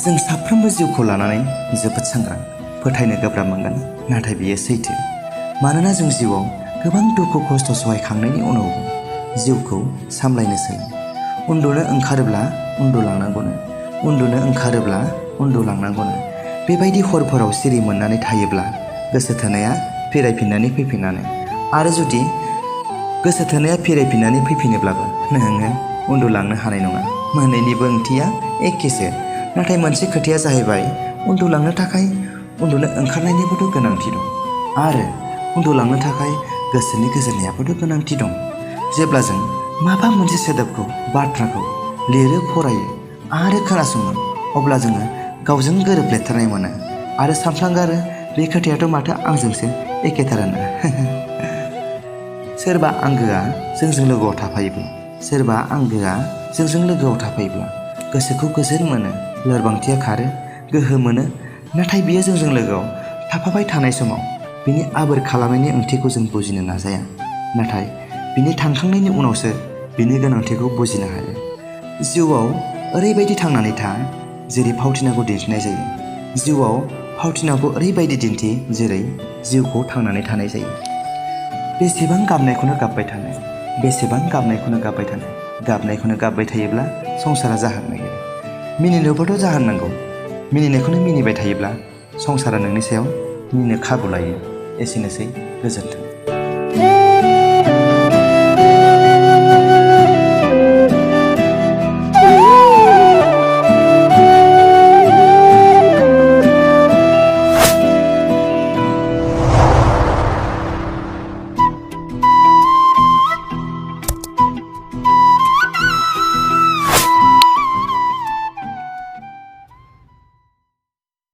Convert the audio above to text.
जों साफ्रोमबो जिउखौ लानानै जोबोद सांग्रां, फोथायनो गोब्राब मोनगोन, नाथाय बेयो सैथो। मानोना जों जिउआव गोबां दुखु खस्थ' सहायखांनायनि उनावबो जिउखौ सामलायनो सोलों। उन्दुनो ओंखारोब्ला उन्दुलांनांगौनो, उन्दुनो ओंखारोब्ला उन्दुलांनांगौनो। बेबायदि हरफोराव सिरि मोननानै थायोब्ला गोसो थोनाया फिरायफिननानै फैफिनानो। आरो जुदि गोसो थोनाया फिरायफिननानै फैफिनोब्लाबो नोङो उन्दुलांनो हानाय नङा। मोननैनिबो ओंथिया एखेसो। नाथाय मोनसे खोथाया जाहैबाय, उन्दुलांनो थाखाय उन्दुनो ओंखारनायनिबोथ' गोनांथि दं। आरो उन्दुलांनो थाखाय गोसोनि गोजोननायाबोथ' गोनांथि दं। जेब्ला जों माबा मोनसे सोदोबखौ, बाथ्राखौ लिरो, फरायो आरो खोनासङो, अब्ला जोङो गावजों गोरोबफ्लेथारनाय मोनो आरो सानफ्लांगारो, बे खोथायाथ' माथो आंजोंसो एखेथारानो। सोरबा आंगोआ जोंजों लोगोआव थाफायोब्ला, सोरबा आंगोआ जोंजों लोगोआव थाफायोब्ला गोसोखौ गोजोन मोनो, लोरबांथिया खारो, गोहो मोनो। नाथाय बियो जोंजों लोगोआव थाफाबाय थानाय समाव बिनि आबोर खालामनायनि ओंथिखौ जों बुजिनो नाजाया। नाथाय बिनि थांखांनायनि उनावसो बिनि गोनांथिखौ बुजिनो हायो। जिउआव ओरैबायदि थांनानै था जेरै फावथिनाखौ दिन्थिनाय जायो। जिउआव फावथिनाखौ ओरैबायदि दिन्थि जेरै जिउखौ थांनानै थानाय जायो। बेसेबां गाबनायखौनो गाबबाय थानो, बेसेबां गाबनायखौनो गाबबाय थानो, गाबनायखौनो गाबबाय थायोब्ला संसारा जाहार नागिरो। मिनिनोबोथ' जाहार नांगौ। मिनिनायखौनो मिनिबाय थायोब्ला संसारा नोंनि सायाव मिनिनो खाबु लायो। एसेनोसै, गोजोन्थों।